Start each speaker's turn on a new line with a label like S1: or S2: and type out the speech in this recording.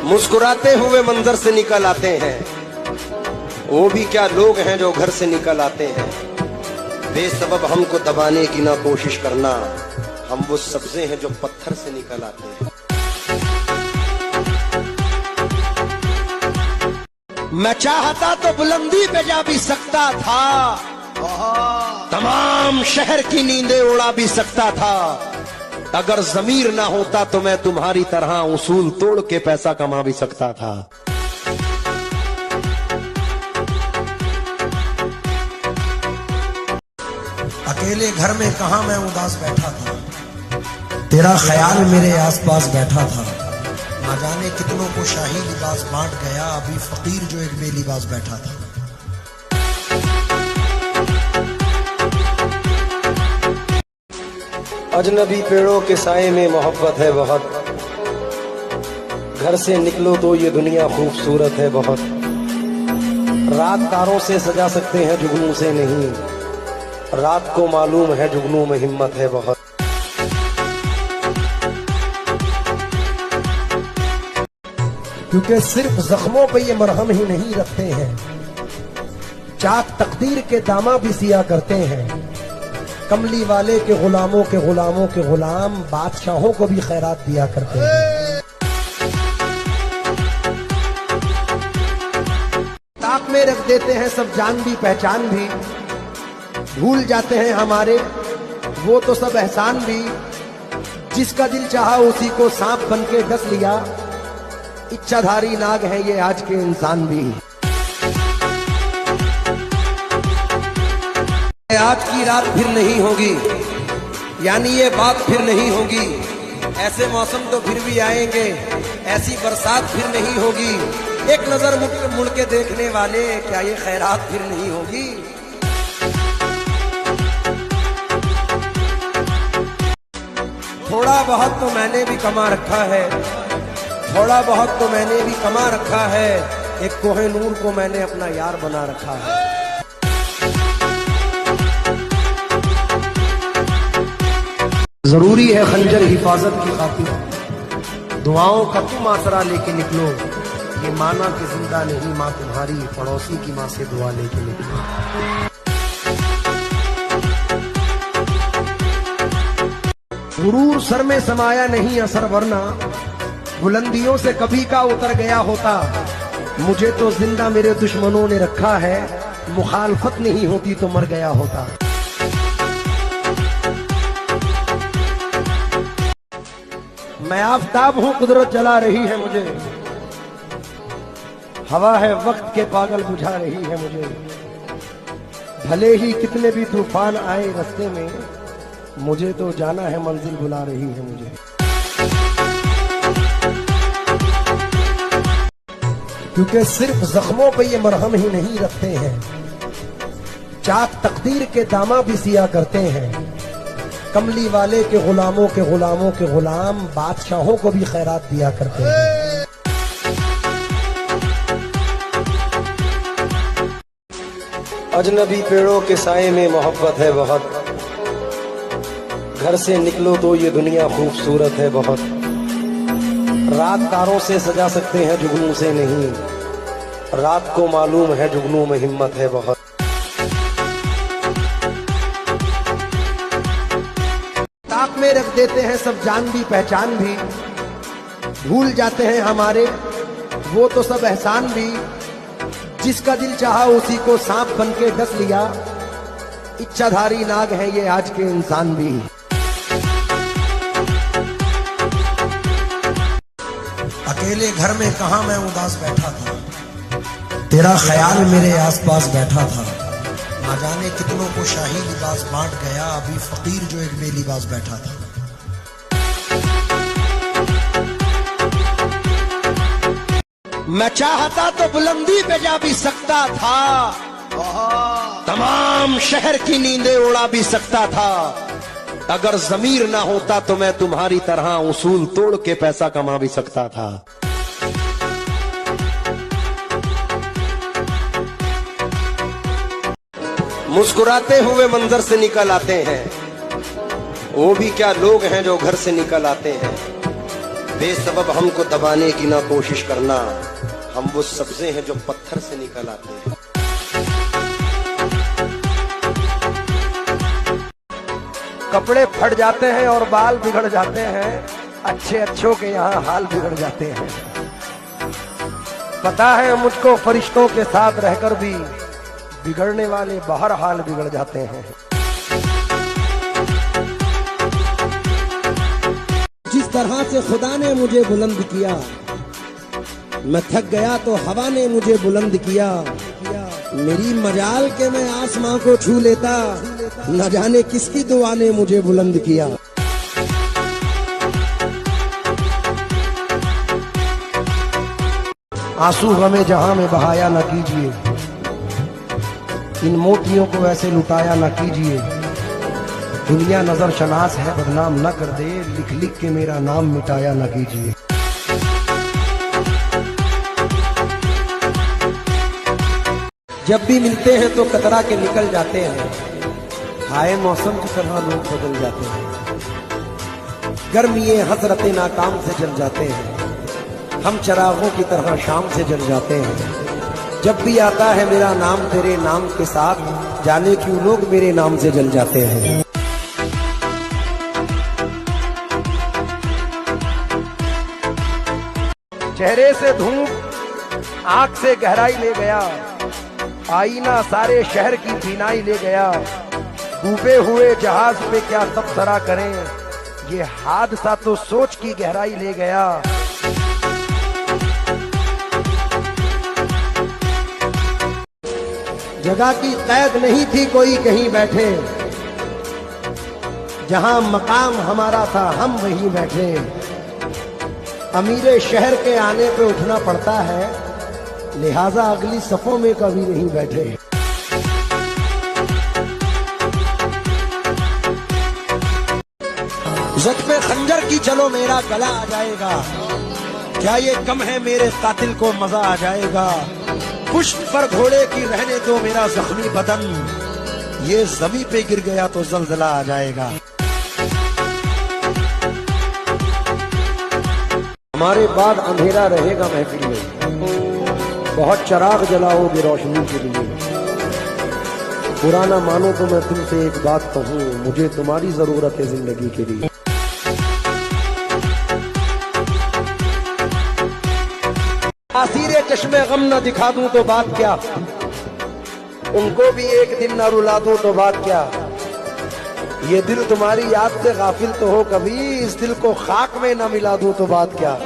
S1: मुस्कुराते हुए मंजर से निकल आते हैं, वो भी क्या लोग हैं जो घर से निकल आते हैं। बेसबब हमको दबाने की ना कोशिश करना, हम वो सब्जे हैं जो पत्थर से निकल आते हैं। मैं चाहता तो बुलंदी पे जा भी सकता था, तमाम शहर की नींदें उड़ा भी सकता था। अगर जमीर ना होता तो मैं तुम्हारी तरह उसूल तोड़ के पैसा कमा भी सकता था।
S2: अकेले घर में कहां मैं उदास बैठा था, तेरा ख्याल मेरे आसपास बैठा था। ना जाने कितनों को शाही लिबास बांट गया, अभी फकीर जो एक बेलिबास बैठा था।
S1: अजनबी पेड़ों के साए में मोहब्बत है बहुत, घर से निकलो तो ये दुनिया खूबसूरत है बहुत। रात तारों से सजा सकते हैं, जुगनू से नहीं। रात को मालूम है जुगनू में हिम्मत है बहुत।
S2: क्योंकि सिर्फ जख्मों पे ये मरहम ही नहीं रखते हैं, चाक तकदीर के दामा भी सिया करते हैं। कमली वाले के गुलामों के गुलामों के गुलाम बादशाहों को भी खैरात दिया करते हैं। ताक में रख देते हैं सब जान भी पहचान भी, भूल जाते हैं हमारे वो तो सब एहसान भी। जिसका दिल चाहा उसी को सांप बन के डस लिया, इच्छाधारी नाग है ये आज के इंसान भी। आज की रात फिर नहीं होगी, यानी ये बात फिर नहीं होगी। ऐसे मौसम तो फिर भी आएंगे, ऐसी बरसात फिर नहीं होगी। एक नजर मुड़ के देखने वाले, क्या ये खैरात फिर नहीं होगी। थोड़ा बहुत तो मैंने भी कमा रखा है, थोड़ा बहुत तो मैंने भी कमा रखा है। एक कोहिनूर को मैंने अपना यार बना रखा है। जरूरी है खंजर हिफाजत की खातिर, दुआओं का तुम आसरा लेके निकलो। ये माना कि जिंदा नहीं माँ तुम्हारी, पड़ोसी की माँ से दुआ लेके निकलो। गुरूर सर में समाया नहीं असर, वरना बुलंदियों से कभी का उतर गया होता। मुझे तो जिंदा मेरे दुश्मनों ने रखा है, मुखालफत नहीं होती तो मर गया होता। मैं आफताब हूं, कुदरत जला रही है मुझे। हवा है वक्त के पागल बुझा रही है मुझे। भले ही कितने भी तूफान आए रास्ते में, मुझे तो जाना है मंजिल बुला रही है मुझे। क्योंकि सिर्फ जख्मों पे ये मरहम ही नहीं रखते हैं, चाक तकदीर के दामा भी सिया करते हैं। कमली वाले के गुलामों के गुलामों के गुलाम बादशाहों को भी खैरात दिया करते हैं।
S1: अजनबी पेड़ों के साए में मोहब्बत है बहुत, घर से निकलो तो ये दुनिया खूबसूरत है बहुत। रात तारों से सजा सकते हैं, जुगनू से नहीं। रात को मालूम है जुगनू में हिम्मत है बहुत। ताक में रख देते हैं सब जान भी पहचान भी, भूल जाते हैं हमारे वो तो सब एहसान भी। जिसका दिल चाहा उसी को सांप बन के डस लिया, इच्छाधारी नाग है ये आज के इंसान भी। अकेले घर में कहां मैं उदास बैठा था, तेरा ख्याल मेरे आसपास बैठा था। ना जाने कितनों को शाही लिबास बांट गया, अभी फकीर जो एक बेलिबास बैठा था। मैं चाहता तो बुलंदी पे जा भी सकता था, तमाम शहर की नींदें उड़ा भी सकता था। अगर जमीर ना होता तो मैं तुम्हारी तरह उसूल तोड़ के पैसा कमा भी सकता था। मुस्कुराते हुए मंजर से निकल आते हैं, वो भी क्या लोग हैं जो घर से निकल आते हैं। बेसबब हमको दबाने की ना कोशिश करना, हम वो सब्जे हैं जो पत्थर से निकल आते हैं।
S2: कपड़े फट जाते हैं और बाल बिगड़ जाते हैं, अच्छे अच्छों के यहाँ हाल बिगड़ जाते हैं। पता है मुझको फरिश्तों के साथ रहकर भी बिगड़ने वाले बाहर हाल बिगड़ जाते हैं।
S1: जिस तरह से खुदा ने मुझे बुलंद किया, मैं थक गया तो हवा ने मुझे बुलंद किया। मेरी मजाल के मैं आसमां को छू लेता, न जाने किसकी दुआ ने मुझे बुलंद किया।
S2: आंसू गमे जहां में बहाया न कीजिए, इन मोतियों को ऐसे लुटाया न कीजिए। दुनिया नजर शनास है बदनाम न कर दे, लिख लिख के मेरा नाम मिटाया न कीजिए। जब भी मिलते हैं तो कतरा के निकल जाते हैं, हाय मौसम की तरह लोग बदल जाते हैं। गर्मी हसरतें नाकाम से जल जाते हैं, हम चरागों की तरह शाम से जल जाते हैं। जब भी आता है मेरा नाम तेरे नाम के साथ, जाने क्यों लोग मेरे नाम से जल जाते हैं। चेहरे से धूप आंख से गहराई ले गया, आईना सारे शहर की बीनाई ले गया। डूबे हुए जहाज पे क्या तबसरा करें, ये हादसा तो सोच की गहराई ले गया। जगह की कैद नहीं थी कोई कहीं बैठे, जहां मकाम हमारा था हम वहीं बैठे। अमीरे शहर के आने पे उठना पड़ता है, लिहाजा अगली सफों में कभी नहीं बैठे। जख्म पे खंजर की चलो मेरा गला आ जाएगा, क्या ये कम है मेरे कातिल को मजा आ जाएगा। पुष्प पर घोड़े की रहने दो मेरा जख्मी बदन, ये जमीन पे गिर गया तो जलजला आ जाएगा। हमारे बाद अंधेरा रहेगा महफिल में, बहुत चराग जलाओगे रोशनी के लिए। पुराना मानो तो मैं तुमसे एक बात कहूँ, मुझे तुम्हारी जरूरत है जिंदगी के लिए। आसीरे चश्मे गम न दिखा दूं तो बात क्या, उनको भी एक दिन न रुला दूं तो बात क्या। ये दिल तुम्हारी याद से गाफिल तो हो कभी, इस दिल को खाक में न मिला दूं तो बात क्या।